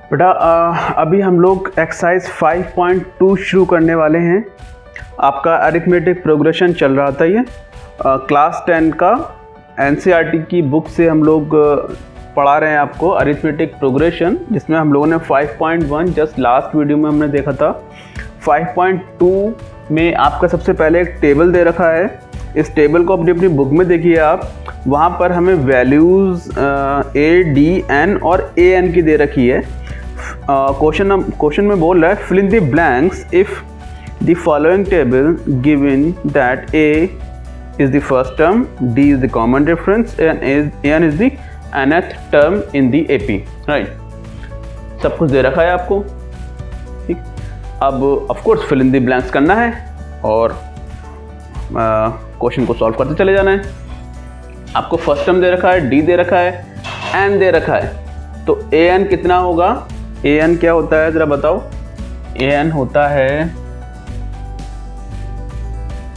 बेटा अभी हम लोग एक्सरसाइज 5.2 शुरू करने वाले हैं। आपका अरिथमेटिक प्रोग्रेशन चल रहा था। ये क्लास 10 का एनसीईआरटी की बुक से हम लोग पढ़ा रहे हैं आपको अरिथमेटिक प्रोग्रेशन, जिसमें हम लोगों ने 5.1 जस्ट लास्ट वीडियो में हमने देखा था। 5.2 में आपका सबसे पहले एक टेबल दे रखा है। इस टेबल को अपनी बुक में देखिए आप, वहाँ पर हमें वैल्यूज़ ए, डी, एन और ए एन की दे रखी है। क्वेश्चन में बोल रहा है fill in the blanks if the following table given that A is the first term, D is the common difference and N is the nth term in the AP. Right, सब कुछ दे रखा है आपको। ठीक, अब of course fill in the blanks करना है और क्वेश्चन को सॉल्व करते चले जाना है। आपको फर्स्ट टर्म दे रखा है, डी दे रखा है, एन दे रखा है, तो ए एन कितना होगा? ए एन क्या होता है ज़रा बताओ? ए एन होता है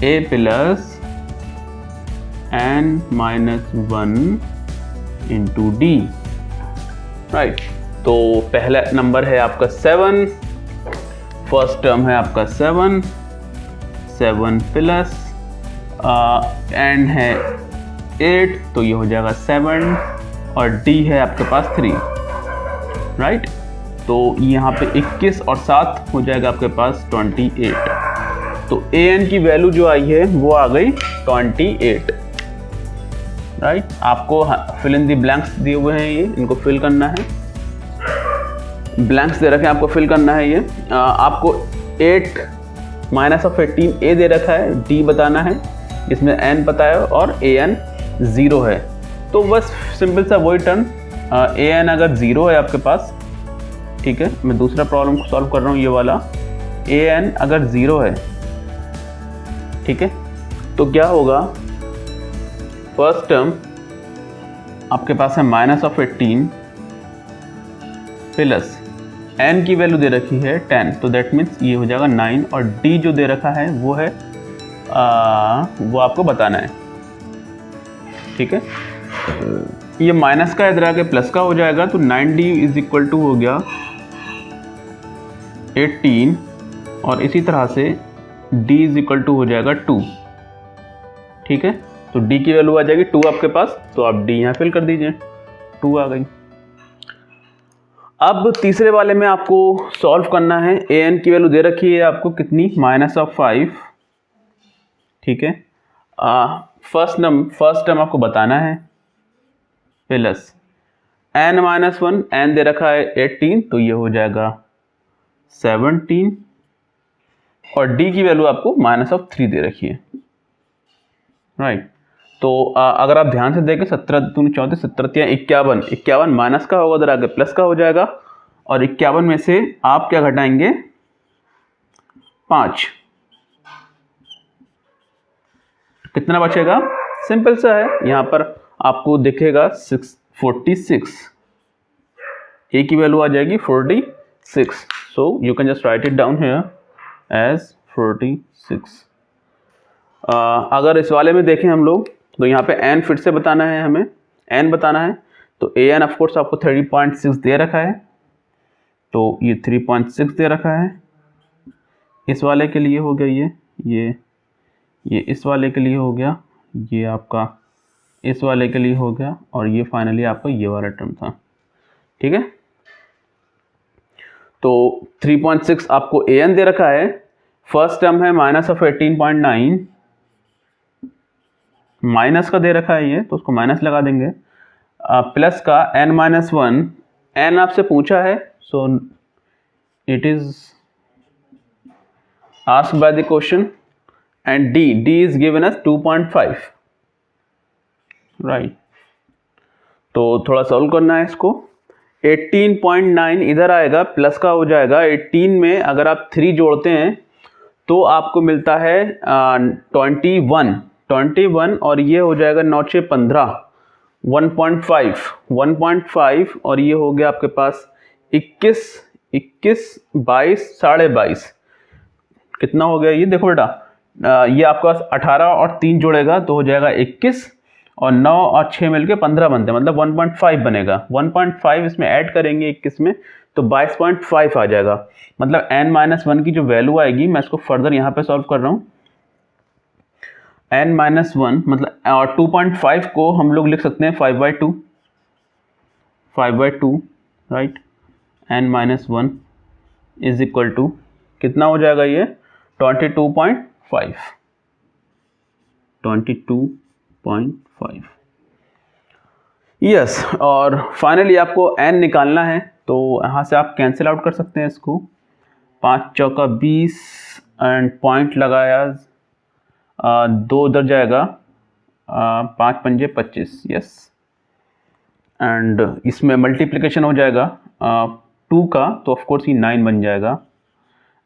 a plus n minus 1 into d. Right, तो पहला नंबर है आपका 7, फर्स्ट टर्म है आपका 7 प्लस एन है 8, तो ये हो जाएगा 7 और डी है आपके पास 3। राइट, तो यहाँ पे 21 और 7 हो जाएगा आपके पास 28। तो ए एन की वैल्यू जो आई है वो आ गई 28। राइट, आपको फिल इन दी ब्लैंक्स दिए हुए हैं, ये इनको फिल करना है। ब्लैंक्स दे रखे हैं, आपको फिल करना है। ये आपको 8 माइनस ऑफ 18 ए दे रखा है, डी बताना है, इसमें एन पता है और ए एन 0 है। तो बस सिंपल सा वही टर्म, ए एन अगर 0 है आपके पास, ठीक है, मैं दूसरा प्रॉब्लम को सॉल्व कर रहा हूँ, ये वाला। ए एन अगर 0 है, ठीक है, तो क्या होगा? फर्स्ट टर्म आपके पास है माइनस ऑफ 18 प्लस एन की वैल्यू दे रखी है 10, तो दैट मीन्स ये हो जाएगा 9 और डी जो दे रखा है वो है वो आपको बताना है। ठीक है, ये माइनस का इधर आके प्लस का हो जाएगा, तो 9d इज इक्वल टू हो गया 18 और इसी तरह से d इज इक्वल टू हो जाएगा 2। ठीक है, तो d की वैल्यू आ जाएगी 2 आपके पास, तो आप d यहाँ फिल कर दीजिए, 2 आ गई। अब तीसरे वाले में आपको सॉल्व करना है। ए एन की वैल्यू दे रखी है आपको कितनी? -5। ठीक है, फर्स्ट टर्म आपको बताना है प्लस एन माइनस 1, एन दे रखा है 18, तो ये हो जाएगा 17 और डी की वैल्यू आपको -3 दे रखी है। राइट, तो अगर आप ध्यान से देखें 17 दूनी 34, 17 51 माइनस का होगा, उधर आगे प्लस का हो जाएगा और 51 में से आप क्या घटाएंगे? 5। कितना बचेगा? सिंपल सा है, यहाँ पर आपको दिखेगा 46। ए की वैल्यू आ जाएगी 46, so you can just write it down here as 46। अगर इस वाले में देखें हम लोग, तो यहाँ पे n फिर से बताना है, हमें n बताना है, तो ए एन ऑफकोर्स आपको 30.6 दे रखा है, तो ये 3.6 दे रखा है। इस वाले के लिए हो गया ये इस वाले के लिए हो गया, ये आपका इस वाले के लिए हो गया और ये फाइनली आपका ये वाला टर्म था। ठीक है, तो 3.6 आपको ए एन दे रखा है, फर्स्ट टर्म है माइनस ऑफ 18.9, माइनस का दे रखा है ये, तो उसको माइनस लगा देंगे, प्लस का n-1, n आपसे पूछा है, so it is asked by the question, and d is given as 2.5। Right, तो थोड़ा सॉल्व करना है इसको। 18.9 इधर आएगा, प्लस का हो जाएगा, 18 में अगर आप 3 जोड़ते हैं तो आपको मिलता है 21 और ये हो जाएगा 9 से 15, 1.5 और ये हो गया आपके पास 21, 22, 22.5। कितना हो गया ये? देखो बेटा, ये आपका 18 और 3 जोड़ेगा तो हो जाएगा 21 और 9 और 6 मिलके 15 बनते हैं, मतलब 1.5 बनेगा। 1.5 इसमें ऐड करेंगे 21 में तो 22.5 आ जाएगा। मतलब n-1 की जो वैल्यू आएगी, मैं इसको फर्दर यहाँ पे सॉल्व कर रहा हूँ। n-1 मतलब, और 2.5 को हम लोग लिख सकते हैं 5/2, right. n-1 is equal to कितना हो जाएगा ये, 22.5 यस। और फाइनली आपको n निकालना है, तो यहाँ से आप कैंसिल आउट कर सकते हैं इसको। 5 चौका 20 एंड पॉइंट लगाया, 2 उधर जाएगा, 5 पंजे 25, यस। एंड इसमें मल्टीप्लिकेशन हो जाएगा 2 का, तो ऑफकोर्स ये 9 बन जाएगा।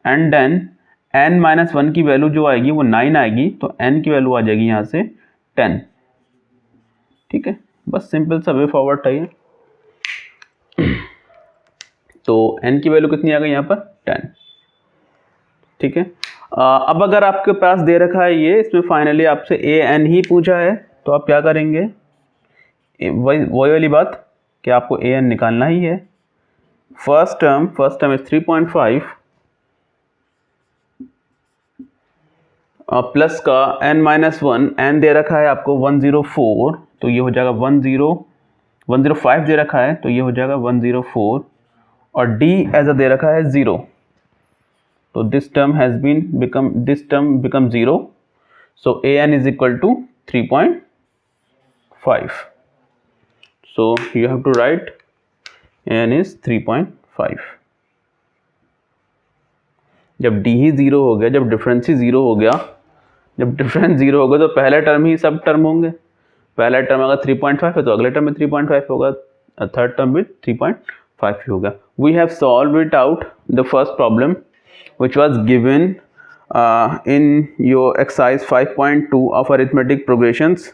एंड देन n-1 की वैल्यू जो आएगी वो 9 आएगी, तो n की वैल्यू आ जाएगी यहाँ से 10। ठीक है, बस सिंपल सा वे फॉरवर्ड था ये। तो n की वैल्यू कितनी आ गई यहाँ पर, 10। ठीक है, अब अगर आपके पास दे रखा है ये, इसमें फाइनली आपसे an ही पूछा है, तो आप क्या करेंगे, वही वाली बात कि आपको an निकालना ही है। फर्स्ट टर्म इज 3.5 प्लस का n-1, n दे रखा है आपको 104, तो ये हो जाएगा 105 दे रखा है, तो ये हो जाएगा 104, और d एज अ दे रखा है 0, तो this term become 0, so an is equal to 3.5, so you have to write an is 3.5। जब d ही 0 हो गया, जब डिफरेंस ही 0 हो गया, तो पहला टर्म ही सब टर्म होंगे। पहला टर्म अगर 3.5 है तो अगले टर्म में 3.5 होगा, थर्ड टर्म में 3.5 ही होगा। We have solve it out the first problem which was given in your exercise 5.2 of arithmetic progressions.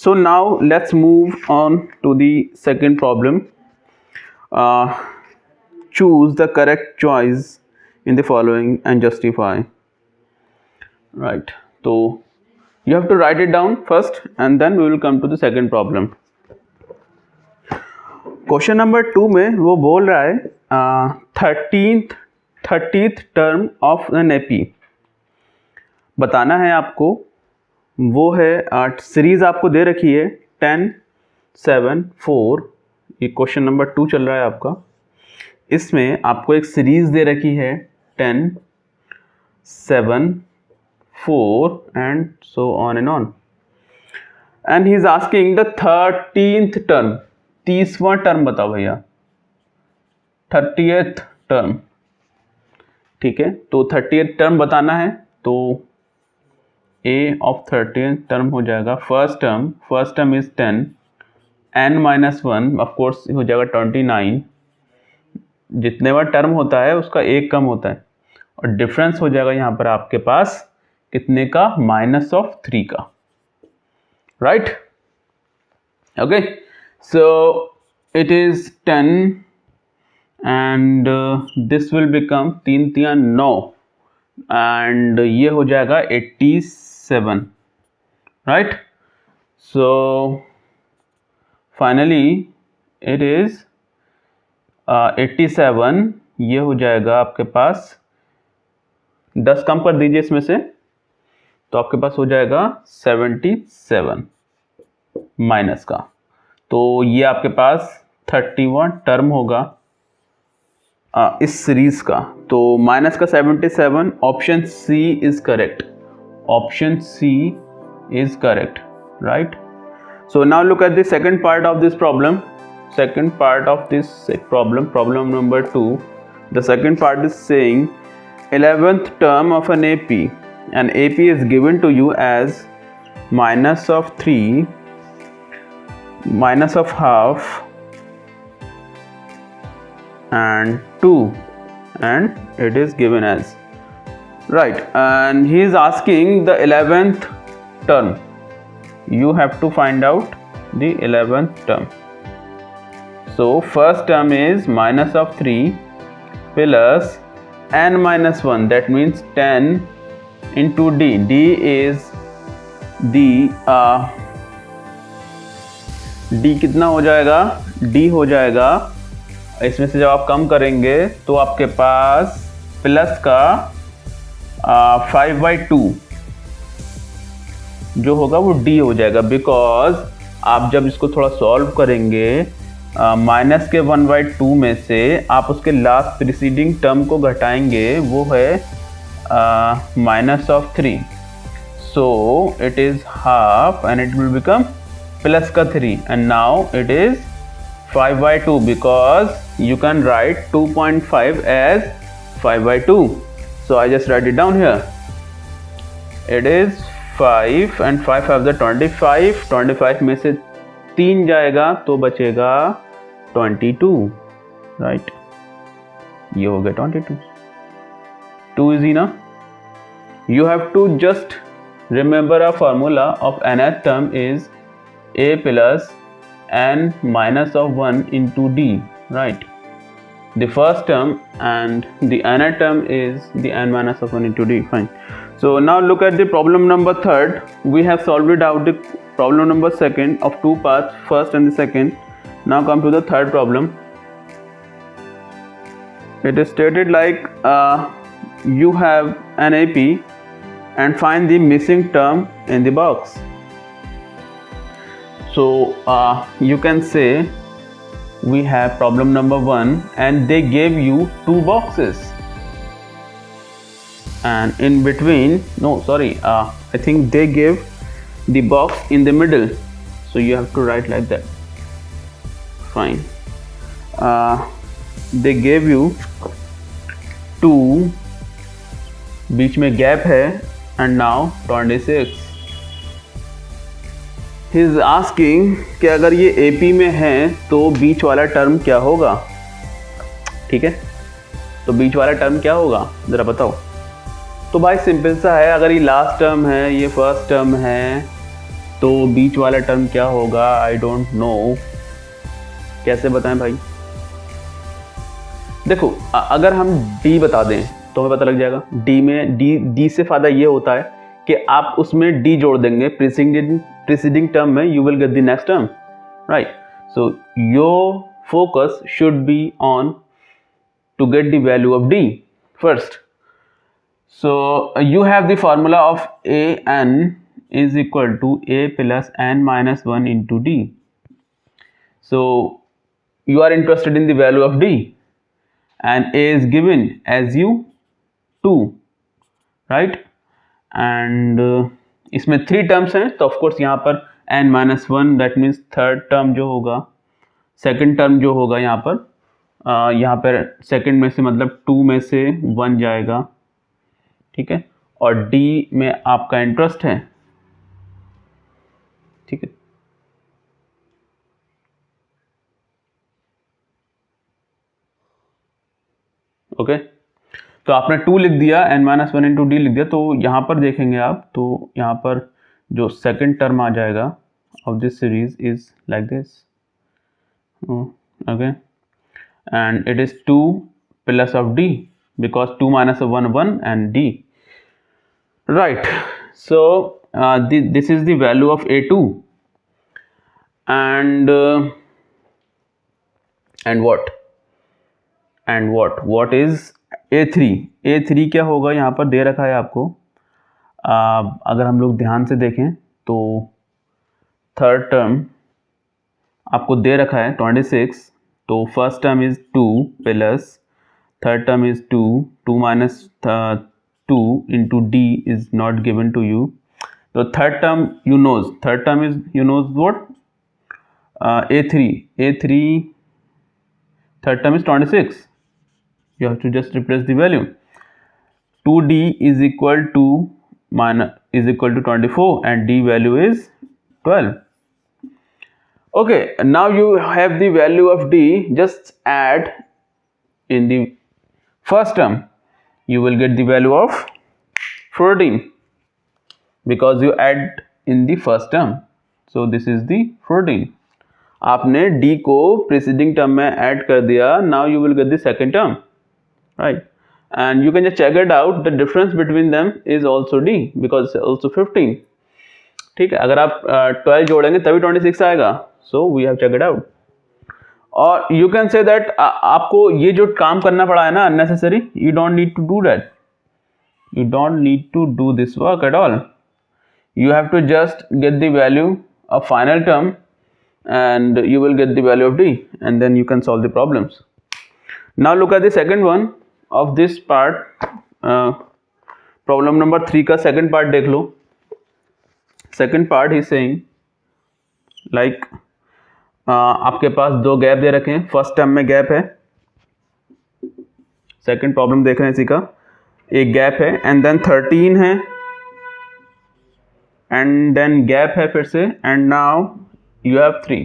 So now let's move on to the second problem. Choose the correct choice in the following and justify. Right, so you have to write it down first and then we will come to the second problem. Question number 2 में वो बोल रहा है 30th term of an AP बताना है आपको। वो है सीरीज आपको दे रखी है 10, 7, 4, ये क्वेश्चन नंबर 2 चल रहा है आपका। इसमें आपको एक सीरीज दे रखी है 10, 7, 4 and so on and on, and he is asking the 13th term, 30वां टर्म बताओ भैया, 30th टर्म। ठीक है, तो 30th टर्म बताना है, तो a ऑफ 30th टर्म हो जाएगा first term is 10, n-1 of course हो जाएगा 29, जितने बार टर्म होता है उसका एक कम होता है, और डिफरेंस हो जाएगा यहाँ पर आपके पास कितने का, -3 का, right. Okay, so it is 10 and this will become 3 3 9 and ये हो जाएगा 87, right? So finally it is 87, ये हो जाएगा आपके पास, 10 कम कर दीजिए इसमें से, तो आपके पास हो जाएगा 77 माइनस का, तो ये आपके पास 30वां टर्म होगा इस सीरीज का। तो माइनस का 77, option C is correct, right. So now look at the second part of this problem, problem number 2। The second part is saying 11th term of an AP is given to you as -3, -½ and 2, and it is given as, right, and he is asking the 11th term. You have to find out the 11th term. So first term is -3 plus n-1, that means 10 into d. D is the D कितना हो जाएगा, D हो जाएगा, इसमें से जब आप कम करेंगे तो आपके पास प्लस का 5/2 जो होगा वो डी हो जाएगा, बिकॉज आप जब इसको थोड़ा सॉल्व करेंगे माइनस के 1/2 में से आप उसके लास्ट प्रीसीडिंग टर्म को घटाएंगे, वो है -3, सो it is half and it will become plus का 3 and now it is 5/2 because you can write 2.5 as 5/2. So I just write it down here. It is 5 and 5 have the 25. 25 में से 3 जाएगा तो बचेगा 22, right? ये हो गया 22. 2 easy ना? You have to just remember a formula of nth term is a plus n minus of 1 into d, right? The first term and the nth term is the n minus of 1 into d, fine. So now look at the problem number 3rd. We have solved it out the problem number 2nd of 2 parts, first and the second. Now come to the 3rd problem. It is stated like you have an AP and find the missing term in the box. So you can say we have problem number 1 and they gave you 2 boxes and in between, no sorry, I think they gave the box in the middle, so you have to write like that, fine. They gave you 2, बीच में gap है and now 26. He is asking कि अगर ये AP में है तो बीच वाला term क्या होगा, ठीक है? तो बीच वाला टर्म क्या होगा ज़रा बताओ। तो भाई सिंपल सा है, अगर ये लास्ट टर्म है, ये फर्स्ट टर्म है, तो बीच वाला टर्म क्या होगा, आई डोंट नो, कैसे बताएं भाई? देखो अगर हम D बता दें तो हमें पता लग जाएगा। D में D से फ़ायदा ये होता है कि आप उसमें D जोड़ देंगे preceding term में, you will get the next term, right? So your focus should be on to get the value of D first. So you have the formula of an is equal to a plus n minus 1 into D. So you are interested in the value of D and a is given as you 2, right? And इसमें 3 terms हैं, तो of course यहाँ पर n-1 that means third term जो होगा, second term जो होगा यहाँ पर सेकंड में से मतलब 2 में से 1 जाएगा, ठीक है? और D में आपका इंटरेस्ट है, ठीक है? ओके, तो आपने 2 लिख दिया, n-1 इंटू डी लिख दिया, तो यहाँ पर देखेंगे आप, तो यहाँ पर जो सेकंड टर्म आ जाएगा of this series is like this, okay, and it is 2 plus of d because 2 minus of 1 1 and d, right? So this is the value of a2 and what is a3 क्या होगा, यहाँ पर दे रखा है आपको। अगर हम लोग ध्यान से देखें तो थर्ड टर्म आपको दे रखा है 26, तो first term is 2 plus third term is 2 minus 2 into d is not given to you. तो third term you knows what, a3 third term is 26. You have to just replace the value. 2d is equal to 24 and d value is 12. Okay, now you have the value of d, just add in the first term, you will get the value of 14 because you add in the first term. So this is the 14. आपने d को preceding term में add कर दिया, now you will get the second term, right? And you can just check it out, the difference between them is also d because it's also 15, ठीक है? अगर आप 12 जोड़ेंगे तभी 26 आएगा, so we have check it out. और you can say that आपको ये जो काम करना पड़ा है ना unnecessary, you don't need to do that. You don't need to do this work at all. You have to just get the value of final term and you will get the value of d, and then you can solve the problems. Now look at the second one of this part. Problem number 3 का second part देख लो. Second part he is saying like आपके पास दो gap दे रखे हैं. First term में gap है, second problem देख रहे हैं इसी का, एक गैप है एंड देन 13 है एंड देन गैप है फिर से एंड नाउ यू हैव 3.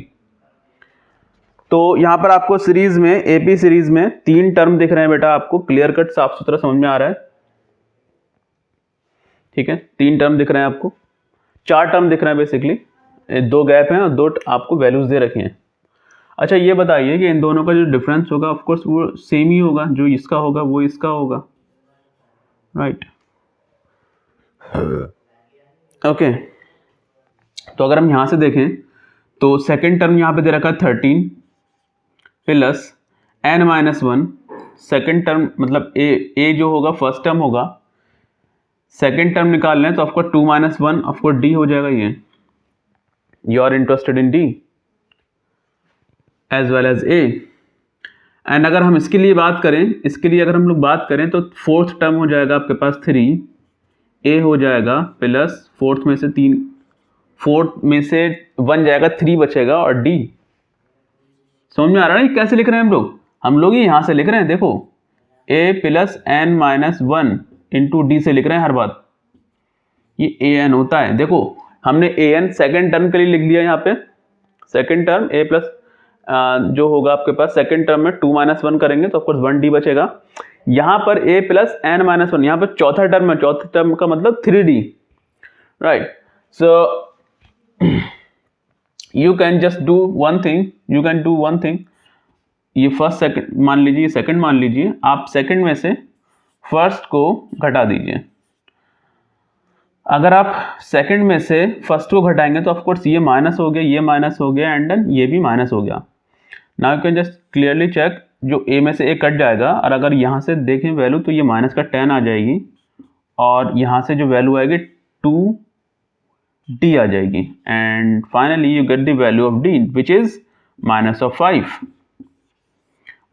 तो यहाँ पर आपको सीरीज में, एपी सीरीज में 3 टर्म दिख रहे हैं बेटा, आपको क्लियर कट साफ सुथरा समझ में आ रहा है. ठीक है, 3 टर्म दिख रहे हैं आपको, 4 टर्म दिख रहे हैं बेसिकली, 2 गैप हैं और 2 आपको वैल्यूज दे रखी हैं. अच्छा ये बताइए कि इन दोनों का जो डिफरेंस होगा ऑफकोर्स वो सेम ही होगा, जो इसका होगा वो इसका होगा, राइट. ओके, तो अगर हम यहाँ से देखें तो सेकंड टर्म यहाँ पे दे रखा है 13 प्लस n-1. सेकंड टर्म मतलब ए जो होगा फर्स्ट टर्म होगा, सेकंड टर्म निकाल लें तो आपको 2 - 1 ऑफकोर्स डी हो जाएगा. ये you are interested in D as well as A. And अगर हम इसके लिए बात करें, इसके लिए अगर हम लोग बात करें तो फोर्थ टर्म हो जाएगा आपके पास 3, ए हो जाएगा प्लस फोर्थ में से 1 जाएगा, 3 बचेगा और डी. समझ में आ रहा है कैसे लिख रहे हैं हम लोग ये यहाँ से लिख रहे हैं. देखो a plus n-1 into D से लिख रहे हैं हर बात, ये an होता है. देखो हमने an सेकेंड टर्म के लिए लिख लिया यहाँ पे, सेकेंड टर्म a प्लस जो होगा आपके पास सेकेंड टर्म में 2 - 1 करेंगे तो ऑफकोर्स 1 डी बचेगा. यहाँ पर a प्लस n-1, यहाँ पर चौथा टर्म है, चौथे टर्म का मतलब 3d, right. So you can just do one thing, ये फर्स्ट सेकंड मान लीजिए, सेकंड मान लीजिए, आप सेकंड में से फर्स्ट को घटा दीजिए. अगर आप सेकंड में से फर्स्ट को घटाएंगे तो ऑफकोर्स ये माइनस हो गया, ये माइनस हो गया एंड देन ये भी माइनस हो गया. Now you can just clearly check, जो ए में से ए कट जाएगा और अगर यहाँ से देखें वैल्यू तो ये माइनस का 10 आ जाएगी और यहाँ से जो वैल्यू आएगी 2d आ जाएगी and finally you get the value of d which is -5.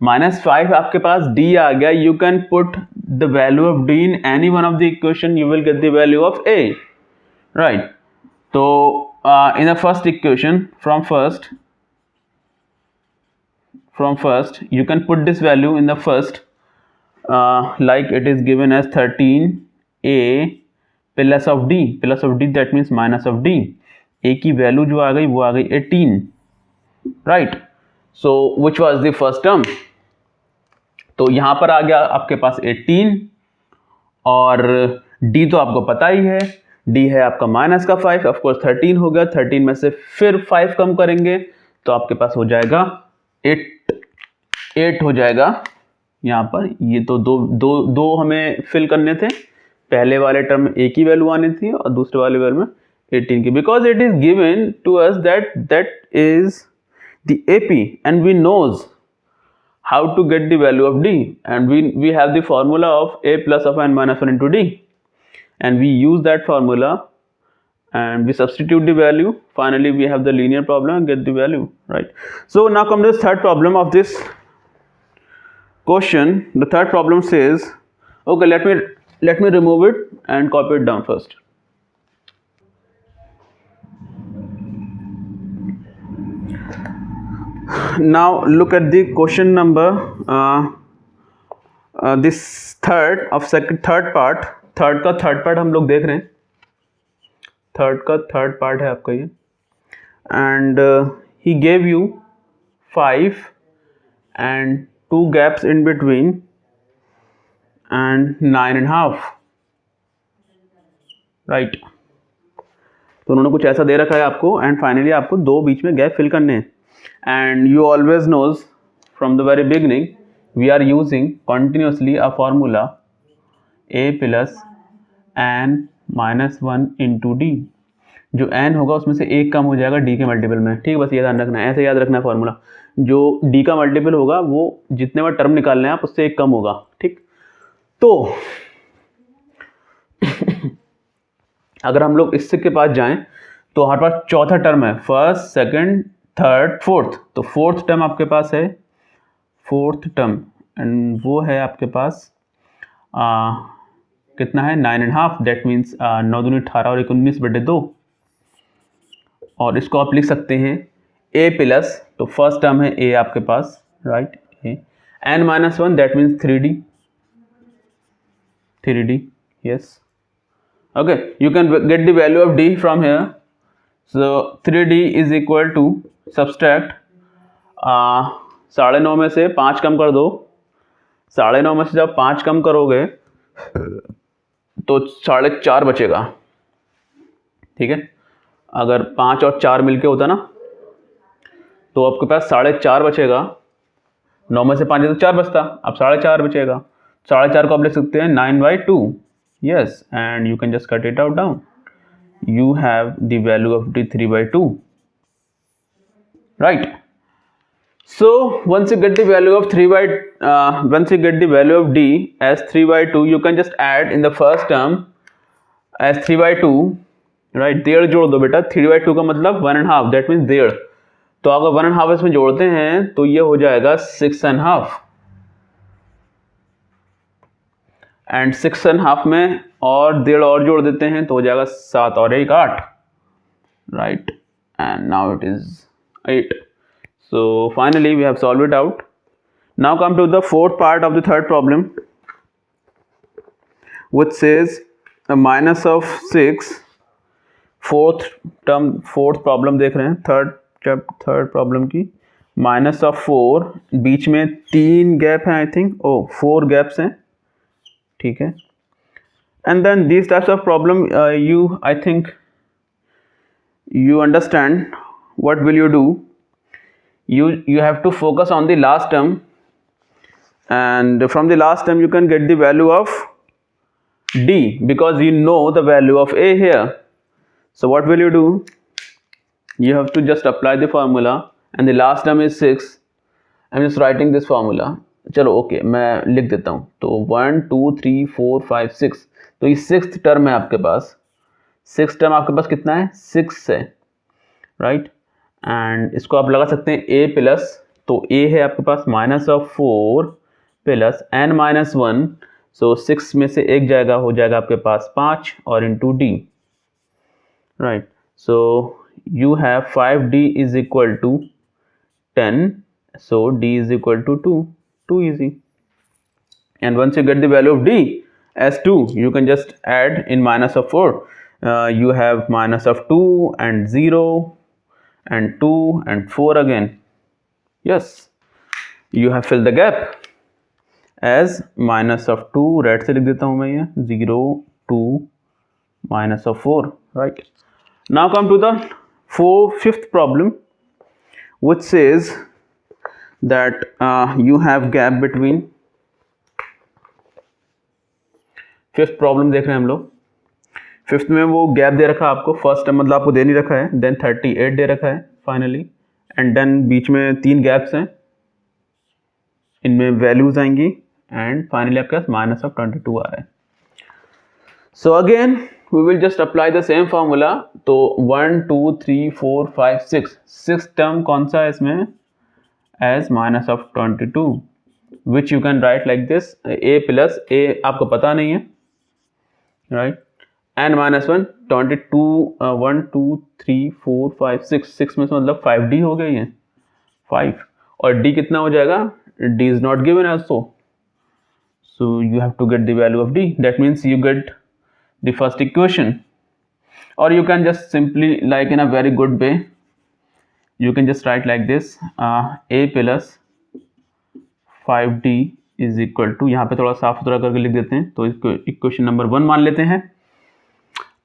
-5 आपके पास d आ गया. You can put the value of d in any one of the equation, you will get the value of a, right. तो in the first equation from first you can put this value in the first like it is given as 13a plus of d, that means minus of d. a की value जो आ गई वो आ गई 18, right. So which was the first term? तो यहाँ पर आ गया आपके पास 18 और d तो आपको पता ही है, d है आपका माइनस का 5, ऑफकोर्स 13 हो गया. 13 में से फिर 5 कम करेंगे तो आपके पास हो जाएगा 8 हो जाएगा यहाँ पर. ये तो दो हमें फिल करने थे, पहले वाले टर्म में a की वैल्यू आनी थी और दूसरे वाले वैल्यू में 18 की, because it is given to us that is the AP and we knows how to get the value of d and we have the formula of a plus of n-1 into d and we use that formula and we substitute the value. Finally we have the linear problem and get the value, right. So now come to the third problem of this question. The third problem says, okay, let me remove it and copy it down first. Now look at the question number this third part. Third का third part हम लोग देख रहे हैं, third का third part है आपका ये. And he gave you 5 and 2 gaps in between and 9.5, right. तो उन्होंने कुछ ऐसा दे रखा है आपको एंड फाइनली आपको 2 बीच में गैप फिल करने हैं. And you always knows from the very beginning we are using continuously a formula a plus n-1 into d. जो n होगा उसमें से एक कम हो जाएगा d के मल्टीपल में, ठीक है। बस ये ध्यान रखना है, ऐसे याद रखना है फॉर्मूला, जो d का मल्टीपल होगा वो जितने बार टर्म निकालने हैं आप उससे एक कम होगा, ठीक। तो अगर हम लोग इससे के पास जाएं तो हमारे पास चौथा टर्म है, फर्स्ट सेकंड थर्ड फोर्थ। तो फोर्थ टर्म आपके पास है, फोर्थ टर्म, एंड वो है आपके पास कितना है 9.5, दैट मीन्स 9 दूनी 18 और 19/2। और इसको आप लिख सकते हैं a प्लस, तो फर्स्ट टर्म है a आपके पास, right, a n-1 that means 3d, yes, okay, you can get the value of d from here. So 3d is equal to, subtract 9.5 में से 5 कम कर दो, 9.5 में से जब 5 कम करोगे तो 4.5 बचेगा, ठीक है। अगर 5 और 4 मिलके होता ना तो आपके पास 4.5 बचेगा, 9 में से 5 तो 4 बचता, अब 4.5 बचेगा, 4.5 को आप लिख सकते हैं 9/2, yes, and you can just cut it out down. You have the value of d 3/2, right? So once you get the value of once you get the value of d as 3/2, you can just add in the first term as 3/2, right? 1.5 जोड़ दो बेटा, 3/2 का मतलब 1.5, that means 1.5। तो अगर 1.5 इसमें जोड़ते हैं तो ये हो जाएगा 6.5, एंड 6.5 में और 1.5 और जोड़ देते हैं तो हो जाएगा 7 और 1 8, right, and now it is 8। So finally we have solved it out. Now come to the fourth part of the third problem, which says a minus of 6, fourth term, fourth problem देख रहे हैं, third problem की, minus of 4, बीच में 3 gap हैं, I think 4 gaps हैं, ठीक है। And then these types of problem I think you understand what will you do. You have to focus on the last term, and from the last term you can get the value of d because you know the value of a here. So what will you do? You have to just apply the formula, and the last term is 6. I'm just writing this formula. चलो okay, मैं लिख देता हूँ। तो 1 2 3 4 5 6, तो ये 6th term है आपके पास। 6th टर्म आपके पास कितना है? 6 है, राइट। एंड इसको आप लगा सकते हैं a प्लस, तो a है आपके पास माइनस ऑफ 4 प्लस n-1, सो 6 में से एक जाएगा, हो जाएगा आपके पास 5 और into d, right. So you have 5d is equal to 10, so d is equal to 2, too easy. And once you get the value of d as 2, you can just add in minus of 4. You have minus of 2 and 0 and 2 and 4 again. Yes, you have filled the gap as minus of 2, red से लिख देता हूँ मैं, ये 0 2 minus of 4, right. Now come to the fifth problem, which says that you have gap between, fifth problem देख रहे हैं हम लोग। फिफ्थ में वो गैप दे रखा है आपको, फर्स्ट टर्म मतलब आपको दे नहीं रखा है, देन 38 दे रखा है फाइनली, एंड देन बीच में 3 गैप्स हैं, इनमें वैल्यूज आएंगी, एंड फाइनली आपके पास माइनस ऑफ 22 आ रहा है। So again we will just apply the same formula. तो 1 2 3 4 5 6, सिक्स टर्म कौन सा है इसमें? As minus of 22, which you can write like this, a plus a आपको पता नहीं है, राइट, n-1 22 1 2 3 4 5 6 में से मतलब 5d हो गई है, 5, और d कितना हो जाएगा? d is not given also, so you have to get the value of d, that means you get the first equation, or you can just simply, like in a very good way, you can just write like this, a plus 5d is equal to, यहाँ पे थोड़ा साफ सुथरा करके लिख देते हैं, तो इसको इक्वेशन नंबर 1 मान लेते हैं।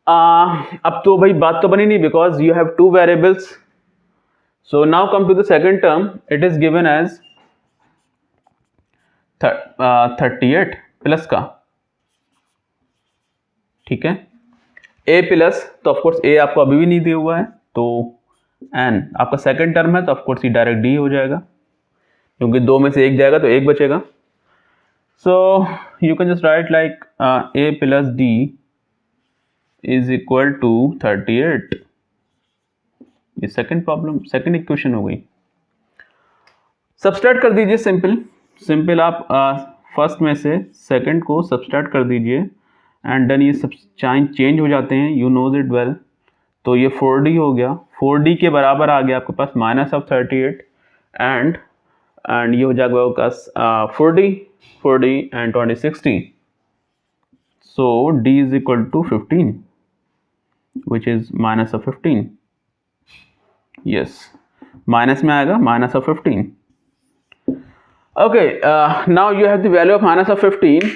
अब तो भाई बात तो बनी नहीं, because you have 2 variables. So now come to the second term, it is given as 38 plus का, ठीक है, a प्लस, तो ऑफकोर्स a आपको अभी भी नहीं दिया हुआ है, तो n आपका सेकंड टर्म है, तो ऑफकोर्स ये डायरेक्ट d हो जाएगा, क्योंकि 2 में से 1 जाएगा तो 1 बचेगा. So you can just write like a plus d is equal to 38. ये सेकंड इक्वेशन हो गई. सब्सट्रैक्ट कर दीजिए. सिंपल आप फर्स्ट में से सेकंड को सब्सट्रैक्ट कर दीजिए एंड देन ये सब चेंज हो जाते हैं, यू नोज इट वेल. तो ये 4d हो गया, 4d के बराबर आ गया आपके पास माइनस ऑफ 38 एंड ये हो जाएगा आपके पास 4d and 20 60. So d is equal to 15 which is minus of 15. Yes, minus में आएगा minus of 15. Okay, now you have the value of minus of 15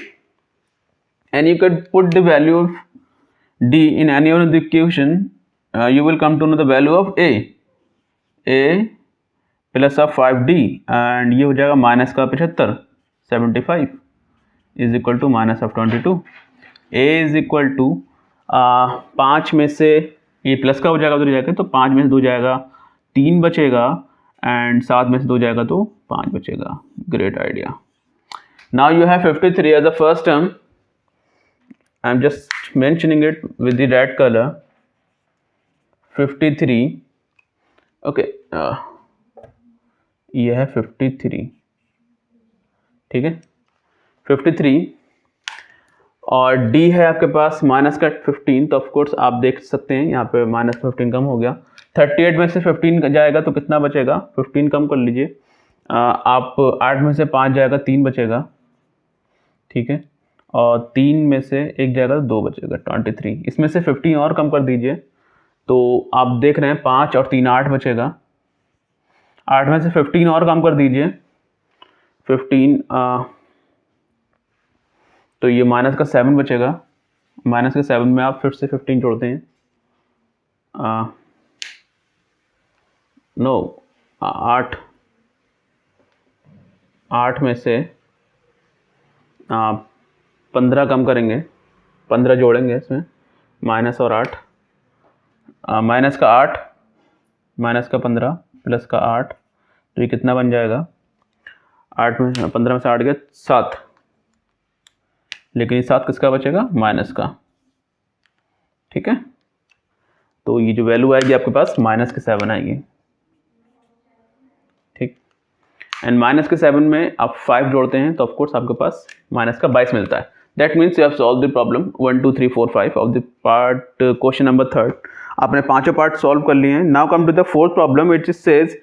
and you could put the value of d in any one of the equation. You will come to know the value of a plus of 5d and ये हो जाएगा minus का 75 is equal to minus of 22. a is equal to 5 में से ये plus का हो जाएगा उधर जाकर, तो 5 में से 2 जाएगा 3 बचेगा एंड 7 में से 2 जाएगा तो 5 बचेगा. Great idea. Now you have 53 as the first term. I am just mentioning it with the red colour. 53. Okay, ये है 53. ठीक है, 53 और d है आपके पास माइनस का 15. तो ऑफकोर्स आप देख सकते हैं यहाँ पे माइनस 15 कम हो गया. 38 में से 15 जाएगा तो कितना बचेगा, 15 कम कर लीजिए. आप 8 में से 5 जाएगा 3 बचेगा. ठीक है, और 3 में से 1 जाएगा तो 2 बचेगा 23. इसमें से 15 और कम कर दीजिए तो आप देख रहे हैं 5 और 3 8 बचेगा. 8 में से 15 और कम कर दीजिए 15 तो ये माइनस का 7 बचेगा. माइनस के 7 में आप फिर से 15 जोड़ते हैं. नो 8 में से 15 कम करेंगे, 15 जोड़ेंगे इसमें, माइनस और 8, माइनस का 8 माइनस का 15 प्लस का 8, तो ये कितना बन जाएगा, 8 में 15 में से 8 गया 7, लेकिन ये 7 किसका बचेगा, माइनस का. ठीक है, तो ये जो वैल्यू आएगी आपके पास माइनस के 7 आएगी. ठीक, एंड माइनस के 7 में आप 5 जोड़ते हैं तो ऑफकोर्स आपके पास माइनस का 22 मिलता है. That means you have solve the problem 1 2 3 4 5 of the part question number 3. आपने पांचों पार्ट सॉल्व कर लिए हैं. Now come to the fourth problem. It says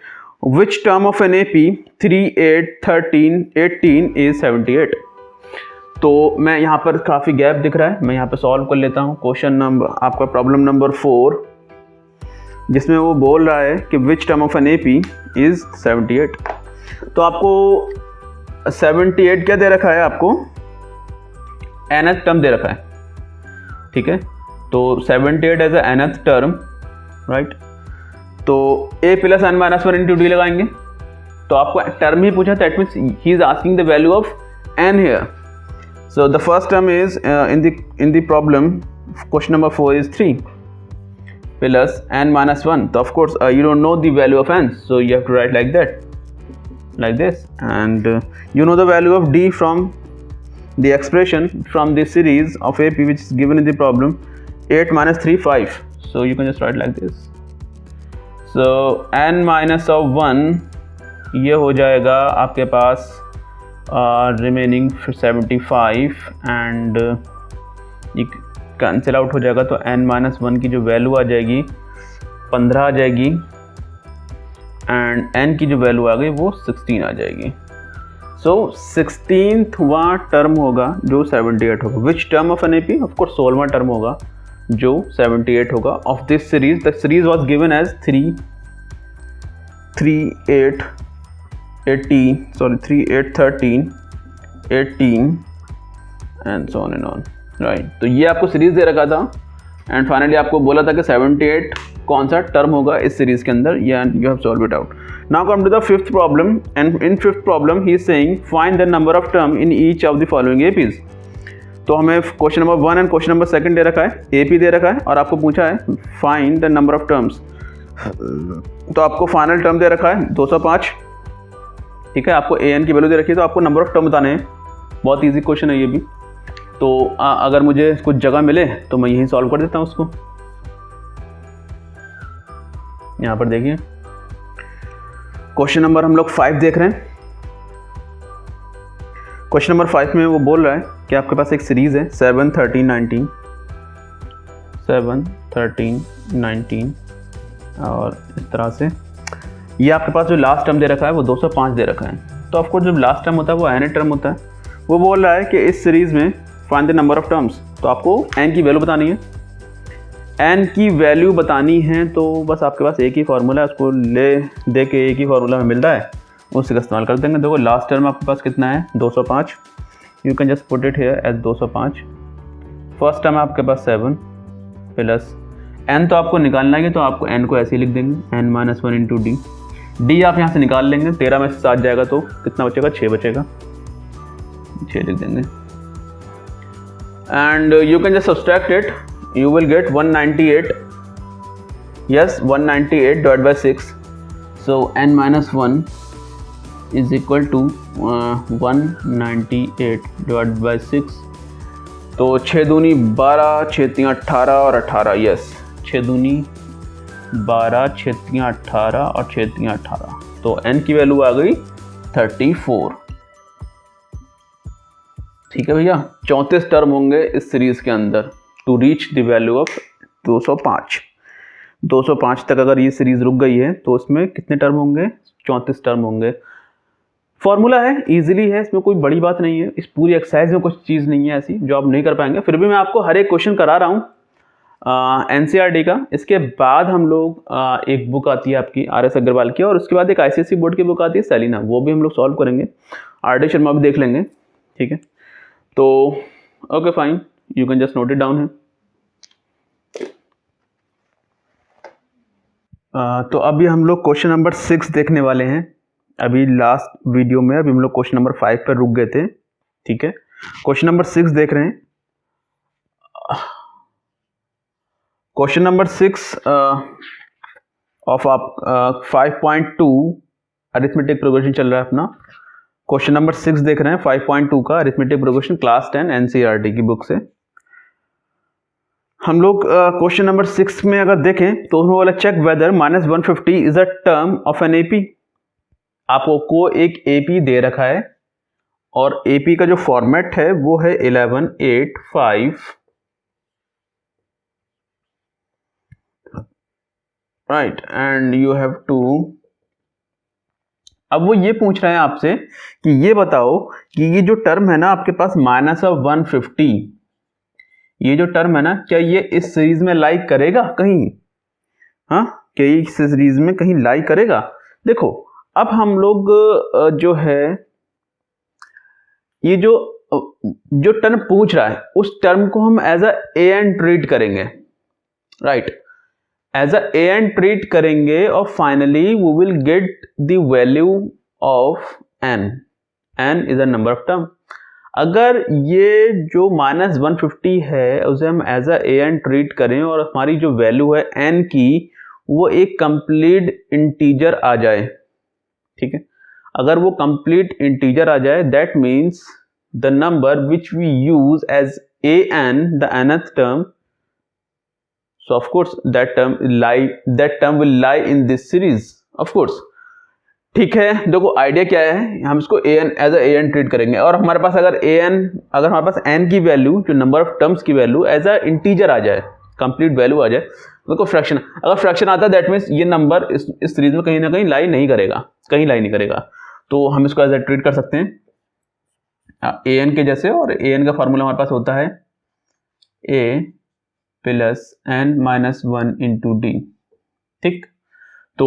which term of an AP 3 8 13 18 is 78. तो मैं यहाँ पर काफ़ी गैप दिख रहा है, मैं यहाँ पर सॉल्व कर लेता हूँ. क्वेश्चन नंबर आपका प्रॉब्लम नंबर 4, जिसमें वो बोल रहा है कि which term of an AP is 78. तो आपको 78 क्या दे रखा है, आपको nth टर्म दे रखा है. ठीक है, तो 78 as A nth term, right. तो a plus n minus 1 into D लगाएंगे. तो आपको टर्म ही पूछा, that means he is asking the value of n here. So the first term is in the problem, question number 4 is 3 plus n minus 1. So of course you don't know the value of n, so you have to write like that, like this. And you know the value of d from the expression from the series of AP which is given in the problem, 8 minus 3 5. So you can just write like this. So n minus of 1 ये हो जाएगा आपके पास remaining 75 and ये cancel out हो जाएगा. तो n minus 1 की जो वैल्यू आ जाएगी 15 आ जाएगी एंड n की जो वैल्यू आ गई वो 16 आ जाएगी. सो 16वां टर्म होगा जो 78 होगा. Which term of an AP, of course 16वां टर्म होगा जो 78 होगा of this series. The series was given as 3 8 13 18 and so on and on, right. तो ये आपको सीरीज दे रखा था एंड फाइनली आपको बोला था कि 78 कौन सा टर्म होगा इस सीरीज के अंदर. You have solve it out. Now come to the fifth problem. And in fifth problem he is saying find the number of term in each of the following APs. तो हमें question number 1 and question number 2 दे रखा है, AP दे रखा है और आपको पूछा है find the number of terms. तो आपको फाइनल टर्म दे रखा है 205, ठीक है। आपको AN की वैल्यू दे रखी है, तो आपको नंबर ऑफ टर्म बताने हैं। बहुत ईजी क्वेश्चन है ये भी। तो अगर मुझे कुछ जगह मिले तो मैं यहीं सॉल्व कर देता हूँ उसको। यहाँ पर देखिए क्वेश्चन नंबर हम लोग 5 देख रहे हैं। क्वेश्चन नंबर 5 में वो बोल रहा है कि आपके पास एक सीरीज है 7, 13, 19 और इस तरह से। ये आपके पास जो लास्ट टर्म दे रखा है वो 205 दे रखा है। तो ऑफ कोर्स जब लास्ट टर्म होता है वो n टर्म होता है। वो बोल रहा है कि इस सीरीज में find the number of terms. तो आपको n की वैल्यू बतानी है। n की वैल्यू बतानी है तो बस आपके पास एक ही फार्मूला है, उसको ले दे के एक ही फार्मूला में मिल रहा है, उसका इस्तेमाल कर देंगे। देखो लास्ट टर्म आपके पास कितना है 205, you can just put it here as 205। First term आपके पास 7 प्लस n तो आपको निकालना है, तो आपको n को ऐसे ही लिख देंगे n - 1 इंटू डी। डी आप यहाँ से निकाल लेंगे, 13 में से 7 जाएगा तो कितना बचेगा, 6 बचेगा, 6 लिख देंगे। And you can just subtract it, you will get 198, yes 198 divided by 6, so n minus 1 is equal to 198 divided by 6। तो 6 दूनी 12, 6 3 18 और 18, यस 6 दूनी 12, 6 3 18 और 6 3 18। तो n की वैल्यू आ गई 34। ठीक है भैया, 34 टर्म होंगे इस सीरीज के अंदर to reach the value of 205। 205 तक अगर ये सीरीज रुक गई है तो उसमें कितने टर्म होंगे, 34 टर्म होंगे। फॉर्मूला है, इजीली है, इसमें कोई बड़ी बात नहीं है। इस पूरी एक्सरसाइज में कुछ चीज़ नहीं है ऐसी जो आप नहीं कर पाएंगे। फिर भी मैं आपको हर एक क्वेश्चन करा रहा हूँ NCERT का। इसके बाद हम लोग एक बुक आती है आपकी RS अग्रवाल की, और उसके बाद एक ICSE बोर्ड की बुक आती है सेलिना, वो भी हम लोग सॉल्व करेंगे। RD शर्मा भी देख लेंगे, ठीक है। तो okay fine, you can just note it down है। तो अभी हम लोग क्वेश्चन नंबर 6 देखने वाले हैं। अभी लास्ट वीडियो में अभी हम लोग क्वेश्चन नंबर 5 पर रुक गए थे, ठीक है। क्वेश्चन नंबर 6 देख रहे हैं। क्वेश्चन नंबर 6 ऑफ आप 5.2 अरिथमेटिक प्रोग्रेशन चल रहा है अपना। क्वेश्चन नंबर 6 देख रहे हैं 5.2 का अरिथमेटिक प्रोग्रेशन, क्लास 10 NCERT की बुक से। हम लोग क्वेश्चन नंबर 6 में अगर देखें तो उसमें बोला check whether -150 is a term of an AP। आपको एक AP दे रखा है और AP का जो फॉर्मेट है वो है 11, 8, 5, right, and you have to. अब वो ये पूछ रहे हैं आपसे कि ये बताओ कि ये जो टर्म है ना आपके पास -150, ये जो टर्म है ना, क्या ये इस सीरीज में लाई करेगा कहीं? हाँ, क्या ये इस सीरीज में कहीं लाई करेगा? देखो अब हम लोग जो है ये जो टर्म पूछ रहा है उस टर्म को हम एज अ AN ट्रीट करेंगे, right, as a AN treat करेंगे और finally we will get the value of n। n is a number of term. अगर ये जो -150 है उसे हम एज अ AN ट्रीट करें और हमारी जो वैल्यू है n की वो एक कंप्लीट इंटीजर आ जाए, ठीक है। अगर वो कंप्लीट इंटीजर आ जाए that means the number which we use as AN the nth term, so of course that term will lie in this series, of course। ठीक है, देखो आइडिया क्या है, हम इसको एज अ AN ट्रीट करेंगे और हमारे पास अगर हमारे पास n की वैल्यू जो नंबर ऑफ टर्म्स की वैल्यू एज अ इंटीजर आ जाए, कंप्लीट वैल्यू आ जाए, देखो फ्रैक्शन, अगर फ्रैक्शन आता है दैट मीन्स ये नंबर इस सीरीज में कहीं ना कहीं लाई नहीं करेगा, तो हम इसको एज अ ट्रीट कर सकते हैं AN के जैसे। और AN का फॉर्मूला हमारे पास होता है A plus n - 1 into D, ठीक। तो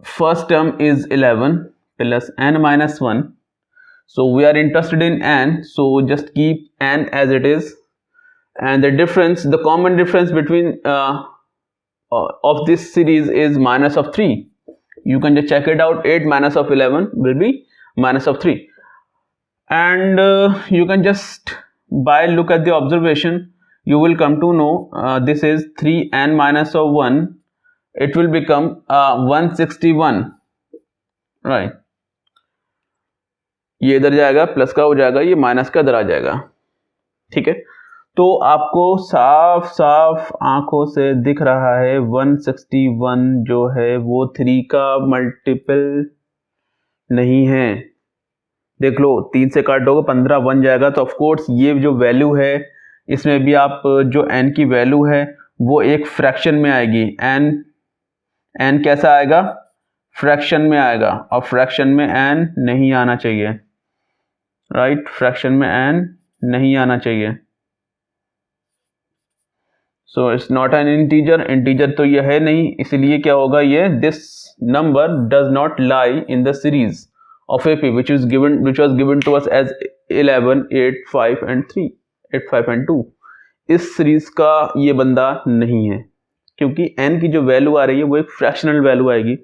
first term is 11 plus n - 1, so we are interested in n, so just keep n as it is, and the common difference between of this series is -3. You can just check it out, 8 minus of 11 will be -3, and you can just by look at the observation, you will come to know this is 3n minus of 1. It will become 161, right? ये इधर जाएगा, plus का हो जाएगा, ये minus का इधर आ जाएगा, ठीक है। तो आपको साफ साफ आंखों से दिख रहा है 161 जो है वो 3 का मल्टीपल नहीं है। देख लो, 3 से काट दोगे 15 बन जाएगा। तो ऑफ कोर्स ये जो वैल्यू है इसमें भी आप जो n की वैल्यू है वो एक फ्रैक्शन में आएगी। n कैसा आएगा? फ्रैक्शन में आएगा, और फ्रैक्शन में n नहीं आना चाहिए, राइट? फ्रैक्शन में n नहीं आना चाहिए। So it's not an integer, integer तो ये है नहीं, इसलिए क्या होगा, ये this number does not lie in the series of AP which was given to us as 11, 8, 5 and 3, 8, 5 and 2। इस सीरीज का ये बंदा नहीं है, क्योंकि n की जो वैल्यू आ रही है वो एक फ्रैक्शनल वैल्यू आएगी,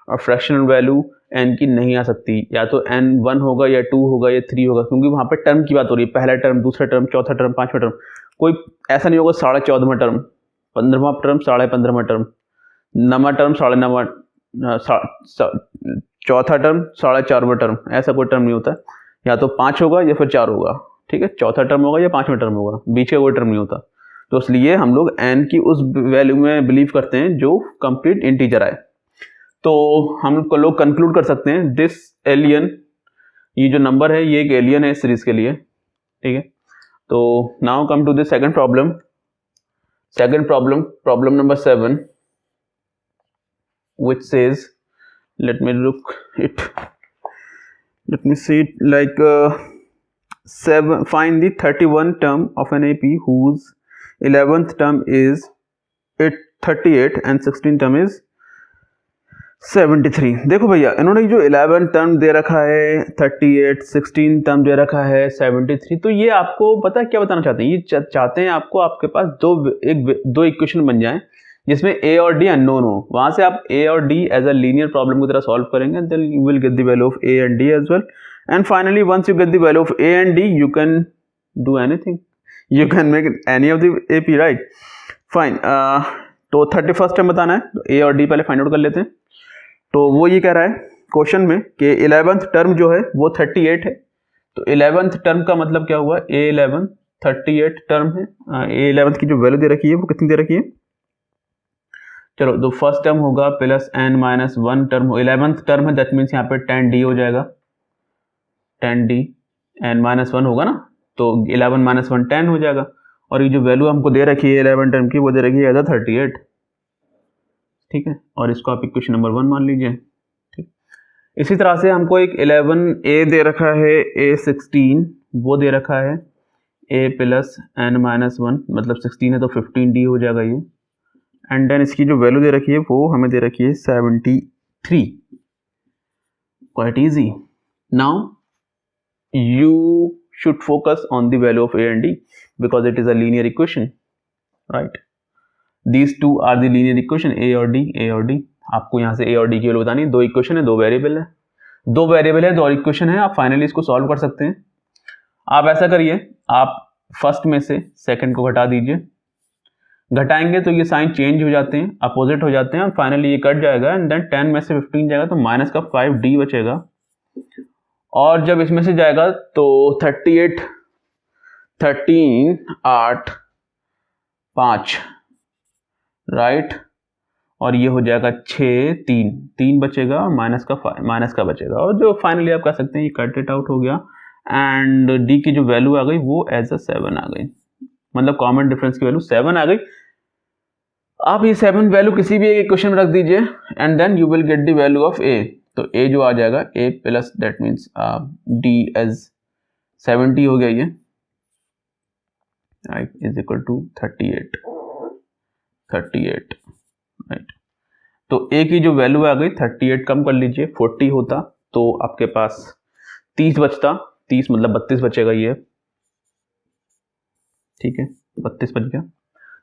और फ्रैक्शनल वैल्यू n की नहीं आ सकती। या तो n 1 होगा, या 2 होगा, या 3 होगा, क्योंकि वहाँ पे टर्म की बात हो रही है, पहला टर्म, दूसरा टर्म, चौथा टर्म, पांचवा टर्म। कोई ऐसा नहीं होगा 14.5वां टर्म, 15वां टर्म, 15.5वां टर्म, 9वां टर्म, 9.5, चौथा टर्म, 4.5वां टर्म, ऐसा कोई टर्म नहीं होता। या तो 5 होगा या फिर 4 होगा, ठीक है। चौथा टर्म होगा या 5वां टर्म होगा, बीच का कोई टर्म नहीं होता। तो इसलिए हम लोग n की उस वैल्यू में बिलीव करते हैं जो कंप्लीट इंटीजर आए। तो हम लोग कंक्लूड कर सकते हैं दिस एलियन, ये जो नंबर है ये एक एलियन है इस सीरीज के लिए, ठीक है। तो now come to the second problem. Problem number 7, which says, let me look it, let me see it like 7, find the 31 term of an AP whose 11th term is 38 and 16th term is 73। देखो भैया, इन्होंने जो 11 term दे रखा है 38, 16 term दे रखा है 73, तो ये आपको पता है क्या बताना चाहते हैं? ये चाहते हैं आपको, आपके पास दो इक्वेशन बन जाएं जिसमें a और d अननोन हो। वहां से आप a और d as a linear problem की तरह सॉल्व करेंगे, then you will get the value of a and d as well, and finally once you get the value of a and d you can do anything, you can make any of the AP, right? Fine. तो 31st term बताना है, तो a और d पहले find out कर लेते हैं। तो वो ये कह रहा है क्वेश्चन में कि 11th टर्म जो है वो 38 है। तो 11th टर्म का मतलब क्या हुआ? A11 38 टर्म है। A11 की जो वैल्यू दे रखी है वो कितनी दे रखी है? चलो, तो फर्स्ट टर्म होगा plus n minus 1 term, 11th term है, दैट मीन्स यहाँ पे 10d हो जाएगा, 10d, n माइनस 1 होगा ना, तो 11 माइनस 1 10 हो जाएगा। और ये जो वैल्यू हमको दे रखी है 11 टर्म की वो दे रखी है 38, ठीक है। और इसको आप इक्वेशन नंबर 1 मान लीजिए, ठीक। इसी तरह से हमको एक 11a दे रखा है, A16 वो दे रखा है a प्लस n माइनस 1, मतलब 16 है तो 15d हो जाएगा ये। एंड देन इसकी जो वैल्यू दे रखी है वो हमें दे रखी है 73। Quite easy. Now you should focus on the value of a and d because it is a linear equation, right? These two are the linear equation, a और d। आपको यहाँ से a और d की वैल्यू बतानी है। दो equation है, दो वेरिएबल है, दो इक्वेशन है, आप फाइनली इसको सॉल्व कर सकते हैं। आप ऐसा करिए, आप फर्स्ट में से सेकंड को घटा दीजिए, घटाएंगे तो ये साइन चेंज हो जाते हैं, अपोजिट हो जाते हैं, और फाइनली ये कट जाएगा, एंड देन 10 में से 15 जाएगा तो माइनस का 5d बचेगा। और जब इसमें से जाएगा तो 38, 13, 8, 5, राइट, और ये हो जाएगा 6, 3 बचेगा, और माइनस का बचेगा, और जो फाइनली आप कह सकते हैं ये कट इट आउट हो गया, एंड d की जो वैल्यू आ गई वो एज अ 7 आ गई, मतलब कॉमन डिफरेंस की वैल्यू 7 आ गई। आप ये 7 वैल्यू किसी भी एक इक्वेशन में रख दीजिए, and then you will get the value of a। तो a जो आ जाएगा a plus that means d as 70 हो गया ये, right, is equal to 38, right. तो a की जो वैल्यू आ गई 38 कम कर लीजिए, 40 होता तो आपके पास 30 बचता, 30 मतलब 32 बचेगा ये, ठीक है, 32 बच गया।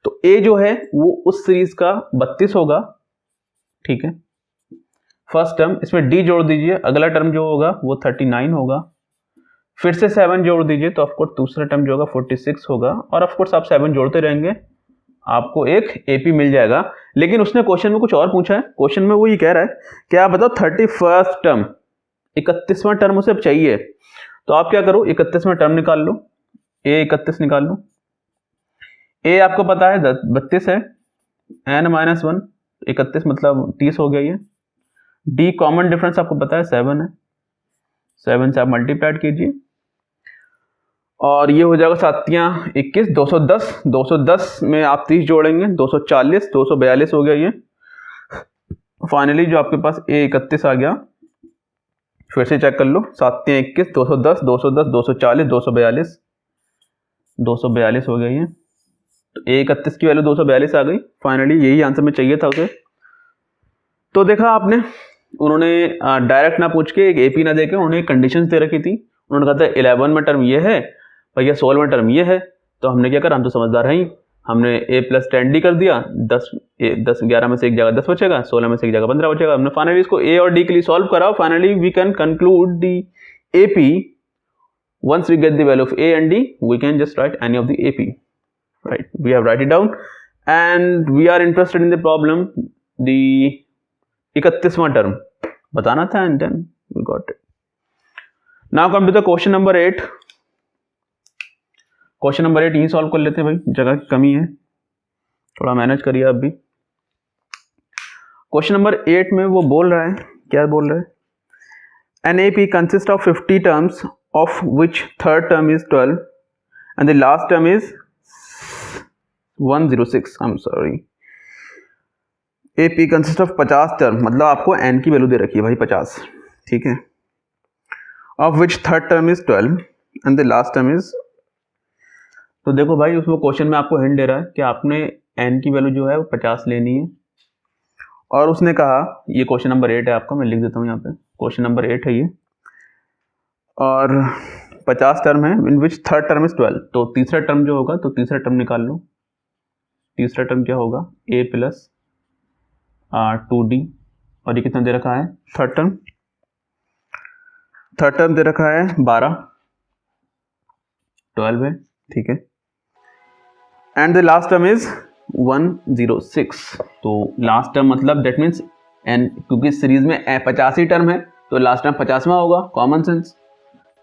तो a जो है वो उस सीरीज का 32 होगा, ठीक है, फर्स्ट टर्म। इसमें d जोड़ दीजिए, अगला टर्म जो होगा वो 39 होगा, फिर से 7 जोड़ दीजिए तो ऑफकोर्स दूसरा टर्म जो होगा 46 होगा, और ऑफकोर्स आप 7 जोड़ते रहेंगे, आपको एक AP मिल जाएगा। लेकिन उसने क्वेश्चन में कुछ और पूछा है। क्वेश्चन में वो ये कह रहा है कि आप बताओ 31st टर्म, 31वां टर्म उसे अब चाहिए। तो आप क्या करो, 31वां टर्म निकाल लो, A 31 निकाल लो। A आपको पता है 32 है, n-1 31 मतलब 30 हो गया ये। D कॉमन डिफरेंस आपको पता है 7 है, 7 से आप मल्टीप्लाइड कीजिए और ये हो जाएगा 7 21 210, 210 में आप 30 जोड़ेंगे 240, 242 हो गया ये। फाइनली जो आपके पास A 31 आ गया, फिर से चेक कर लो, 7 21 210, 210 240 242, 242 हो गया ये। तो A 31 की वैल्यू 242 आ गई। फाइनली यही आंसर में चाहिए था उसे। तो देखा आपने, उन्होंने डायरेक्ट ना पूछ के, एक AP ना देके, उन्होंने कंडीशंस दे रखी थी। उन्होंने कहा था 11 में टर्म ये है भैया, 16 में टर्म ये है। तो हमने क्या करा, हम तो समझदार हैं ही, हमने A + 10D कर दिया। 10 11 में से एक जगह 10 बचेगा, 16 में से एक जगह 15 बचेगा। हमने फाइनली इसको A और D के लिए सॉल्व करा। Finally we can conclude the AP once we get the value of A and D, we can just write any of the AP, right? We have write it down and we are interested in the problem, the 31वां term बताना था, and then we got it. Now come to the question number 8. Question number 8 यही solve कर लेते हैं भाई, जगह की कमी है, थोड़ा मैनेज करिए आप भी। क्वेश्चन नंबर 8 में वो बोल रहा है, क्या बोल रहा है, an AP consists of 50 terms of which third term is 12 and the last term is 106. I'm sorry. AP consists of 50 term, मतलब आपको n की वैल्यू दे रखी है भाई 50, ठीक है, of which third term is 12 and the last term is, तो देखो भाई उसमें क्वेश्चन में आपको हिंट दे रहा है कि आपने n की वैल्यू जो है वो 50 लेनी है। और उसने कहा, ये क्वेश्चन नंबर 8 है आपका, मैं लिख देता हूँ यहाँ पे, क्वेश्चन नंबर 8 है ये, और 50 टर्म है, इन विच थर्ड टर्म इज 12। तो तीसरा टर्म जो होगा, तो तीसरा टर्म निकाल लो। तीसरा टर्म क्या होगा, A + 2D, और ये कितना दे रखा है, थर्ड टर्म दे रखा है 12, 12 है, ठीक है, and the last term is 106। तो लास्ट टर्म मतलब दैट मीन्स n, क्योंकि सीरीज में 85 टर्म है तो लास्ट टर्म 50वां होगा, कॉमन सेंस।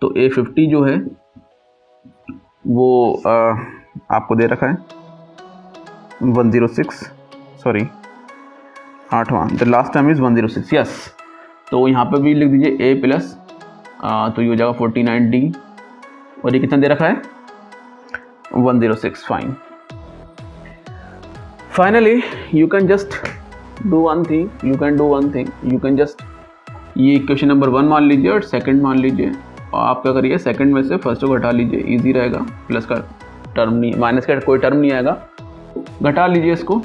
तो A50 जो है वो आपको दे रखा है 106, सॉरी 8वां, the last term is 106, yes. तो यहाँ पे भी लिख दीजिए A +, तो ये हो जाएगा 49D, और ये कितना दे रखा है 106, fine. Finally you can just do one thing, you can just, ये क्वेश्चन नंबर 1 मान लीजिए और सेकंड मान लीजिए, और आप क्या करिए, सेकंड में से फर्स्ट को घटा लीजिए, इजी रहेगा, प्लस का टर्म नहीं, माइनस का कोई टर्म नहीं आएगा, घटा लीजिए इसको,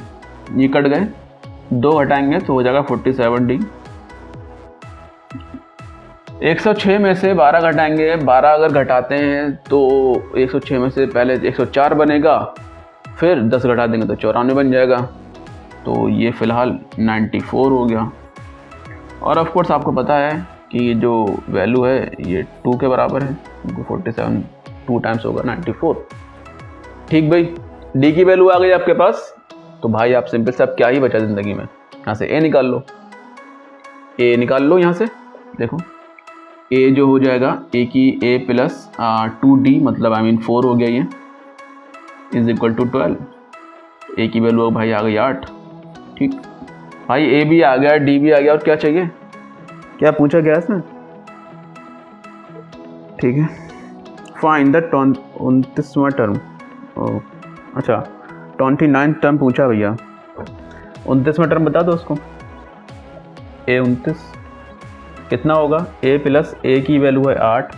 ये कट गए, 2 घटाएंगे तो हो जाएगा 47D। 106 में से 12 घटाएंगे, 12 अगर घटाते हैं तो 106 में से पहले 104 बनेगा, फिर 10 घटा देंगे तो 94 बन जाएगा। तो ये फ़िलहाल 94 हो गया। और ऑफ कोर्स आपको पता है कि ये जो वैल्यू है ये 2 के बराबर है, 47 2 टाइम्स होगा 94। ठीक भाई, डी की वैल्यू आ गई आपके पास, तो भाई आप सिंपल से आप क्या ही बचा ज़िंदगी में, यहाँ से ए निकाल लो, ए निकाल लो यहाँ से, देखो ए जो हो जाएगा A + 2D मतलब I mean 4 हो गया, ये इज इक्वल टू 12। ए की वैल्यू भाई आ गई 8, ठीक भाई, ए भी आ गया, डी भी आ गया, और क्या चाहिए, क्या पूछा गया इसमें, ठीक है। फाइंड द 29वां टर्म, अच्छा 29 टर्म पूछा भैया, 29वां टर्म बता दो उसको, A 29 कितना होगा, A + A की वैल्यू है 8,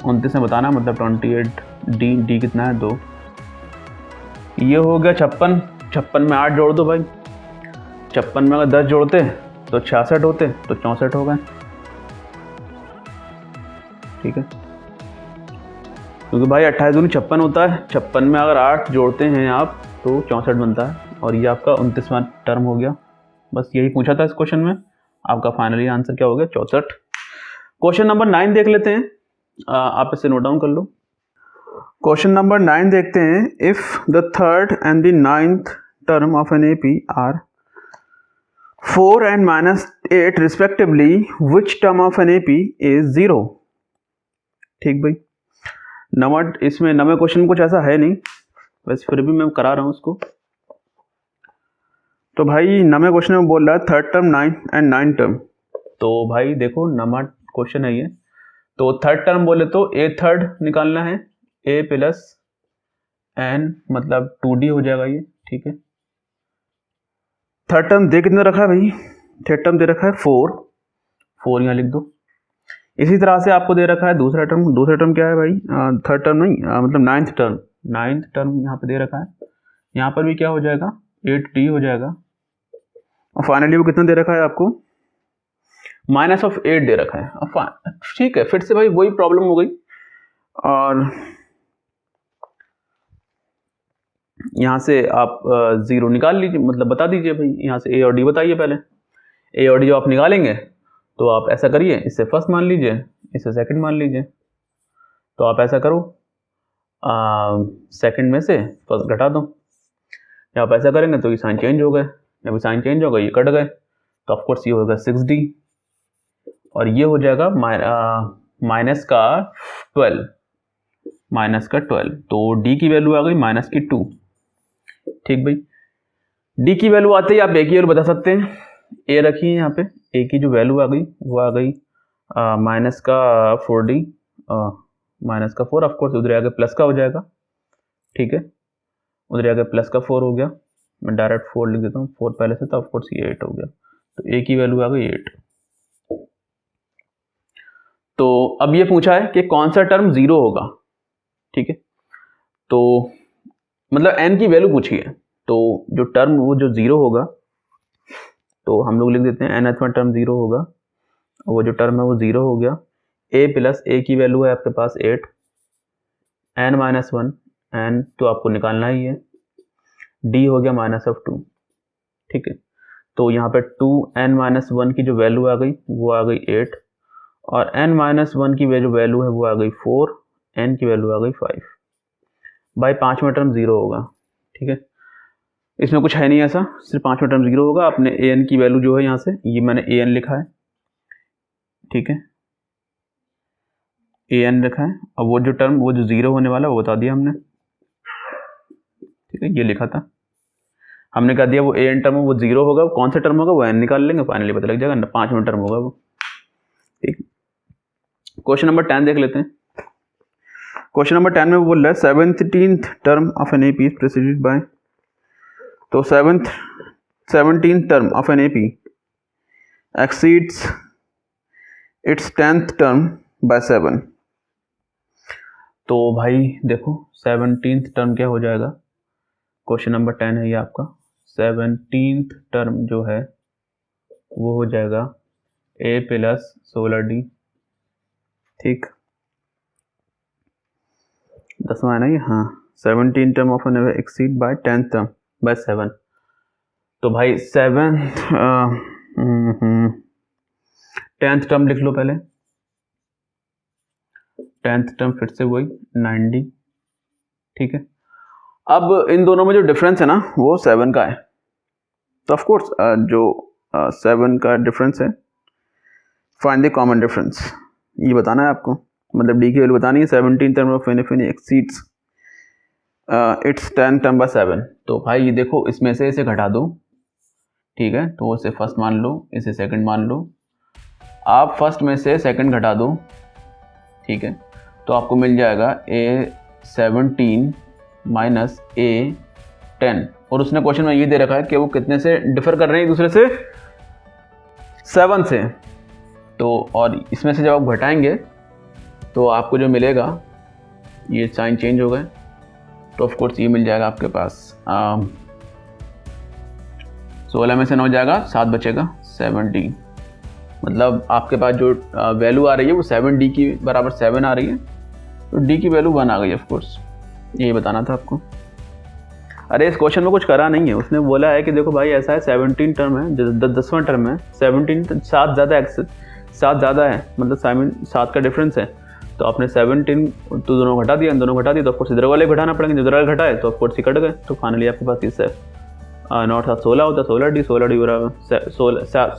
29 में बताना मतलब 28, डी कितना है 2, ये हो गया 56, 56 में 8 जोड़ दो भाई, 56 में अगर 10 जोड़ते तो 66 होते, तो 64 हो गए, ठीक है, क्योंकि भाई 28 दूनी 56 होता है, 56 में अगर 8 जोड़ते हैं आप तो 64 बनता है, और ये आपका 29वां टर्म हो गया। बस यही पूछा था इस क्वेश्चन में, आपका फाइनली आंसर क्या हो गया 64। क्वेश्चन नंबर 9 देख लेते हैं। आप इसे नोट डाउन कर लो। क्वेश्चन नंबर 9 देखते हैं। If the third and the ninth term of an AP are 4 and -8 respectively, which term of an AP is 0? ठीक भाई, नंबर इसमें नंबर क्वेश्चन कुछ ऐसा है नहीं, बस फिर भी मैं करा रहा हूँ उसको। तो भाई नंबर क्वेश्चन में बोल रहा है थर्ड टर्म 9 एंड 9 टर्म। तो भाई देखो नंबर क्वेश्चन है ये, तो थर्ड टर्म बोले तो ए थर्ड निकालना है, ए प्लस एन मतलब 2D हो जाएगा ये, ठीक है। थर्ड टर्म दे कितना रखा है भाई, थर्ड टर्म दे रखा है 4 यहाँ लिख दो। इसी तरह से आपको दे रखा है दूसरा टर्म क्या है भाई, थर्ड टर्म नहीं मतलब नाइन्थ टर्म यहाँ पे दे रखा है, यहाँ पर भी क्या हो जाएगा 8D हो जाएगा। और फाइनली वो कितना दे रखा है आपको, -8 दे रखा है। ठीक है, फिर से भाई वही प्रॉब्लम हो गई, और यहाँ से आप 0 निकाल लीजिए, मतलब बता दीजिए भाई, यहाँ से ए और डी बताइए पहले। ए और डी जो आप निकालेंगे तो आप ऐसा करिए, इससे फर्स्ट मान लीजिए, इससे सेकंड मान लीजिए। तो आप ऐसा करो, सेकंड में से फर्स्ट घटा दो, या आप ऐसा करेंगे तो ये साइन चेंज हो गए, जब साइन चेंज हो गए ये कट गए, तो ऑफकोर्स ये होगा 6D, और ये हो जाएगा माइनस का 12, तो डी की वैल्यू आ गई -2। ठीक भाई, डी की वैल्यू आते ही आप ए की वैल्यू बता सकते हैं। ए रखिए यहाँ पे, ए की जो वैल्यू आ गई वो आ गई -4D, -4, ऑफकोर्स उधर आगे प्लस का हो जाएगा, ठीक है, उधर आगे प्लस का 4 हो गया, मैं डायरेक्ट 4 लिख देता हूँ, 4 पहले से, तो ऑफकोर्स ये 8 हो गया, तो ए की वैल्यू आ गई 8। तो अब ये पूछा है कि कौन सा टर्म 0 होगा, ठीक है, तो मतलब n की वैल्यू पूछी है, तो जो टर्म वो जो 0 होगा, तो हम लोग लिख देते हैं nth टर्म 0 होगा, वो जो टर्म है वो 0 हो गया। a प्लस a की वैल्यू है आपके पास 8, n-1, n तो आपको निकालना ही है, d हो गया -2, ठीक है। तो यहाँ पे 2n-1 की जो वैल्यू आ गई वो आ गई 8, और n-1 की जो वैल्यू है वो आ गई 4, n की वैल्यू आ गई 5। भाई पांचवा टर्म 0 होगा, ठीक है, इसमें कुछ है नहीं ऐसा, सिर्फ पांचवा टर्म 0 होगा। आपने an की वैल्यू जो है यहाँ से, ये मैंने an लिखा है, ठीक है, an लिखा है, और वो जो टर्म वो जो 0 होने वाला वो बता दिया हमने, ठीक है, ये लिखा था, हमने कहा दिया वो an टर्म वो 0 होगा, कौन सा टर्म होगा वो n निकाल लेंगे, फाइनली पता लग जाएगा, पांचवा टर्म होगा वो, ठीक। क्वेश्चन नंबर 10 देख लेते हैं। क्वेश्चन नंबर 10 में बोल रहा है 17th term of an AP preceded by, तो 17th term of an AP exceeds its 10th term by 7। तो भाई देखो 17th टर्म क्या हो जाएगा, क्वेश्चन नंबर 10 है ये आपका, 17th टर्म जो है वो हो जाएगा a प्लस 16D, ठीक, 10वां है ना ये, हाँ, 17 term of an exceed by 10th term by 7। तो भाई 10th टर्म लिख लो पहले, 10th टर्म फिर से वही 9D, ठीक है। अब इन दोनों में जो डिफरेंस है ना वो 7 का है, तो ऑफ कोर्स जो 7 का डिफरेंस है, फाइंड द कॉमन डिफरेंस, ये बताना है आपको, मतलब डी की वैल्यू बतानी है। 17 term of an exceeds its 10 term by 7। तो भाई ये देखो इसमें से इसे घटा दो, ठीक है, तो इसे फर्स्ट मान लो, इसे सेकंड मान लो, आप फर्स्ट में से सेकंड घटा दो, ठीक है, तो आपको मिल जाएगा A17 माइनस A10, और उसने क्वेश्चन में ये दे रखा है कि वो कितने से डिफर कर रहे हैं एक दूसरे से, 7 से। तो और इसमें से जब आप घटाएंगे तो आपको जो मिलेगा, ये साइन चेंज हो गए, तो ऑफ कोर्स ये मिल जाएगा आपके पास 16 में से 9 जाएगा, 7 बचेगा 7D, मतलब आपके पास जो वैल्यू आ रही है वो 7D की बराबर 7 आ रही है, तो D की वैल्यू 1 आ गई ऑफ कोर्स, यही बताना था आपको। अरे इस क्वेश्चन में कुछ करा नहीं है, उसने बोला है कि देखो भाई ऐसा है 17 टर्म है, 10वां टर्म है, 17 7 ज़्यादा है, मतलब 7 का डिफरेंस है, तो आपने 17 तो दोनों घटा दिया, इन दोनों घटा दिया, तो ऑफकोर्स इधर वाले घटाना पड़ेंगे, इधर वाले घटाए तो ऑफकोर्स ही कट गए। तो फाइनली आपके पास इससे नॉट था 16 होता, 16D बराबर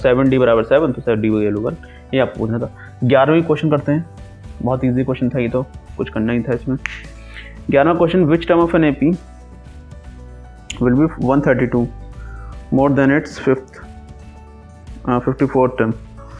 7D बराबर 7, तो 7D वैल्यू 1। ये आपको पूछना था। 11वीं क्वेश्चन करते हैं, बहुत ईजी क्वेश्चन था ये, तो कुछ करना ही था इसमें। 11वां question, which term of an AP will be 132 more than its 54th term?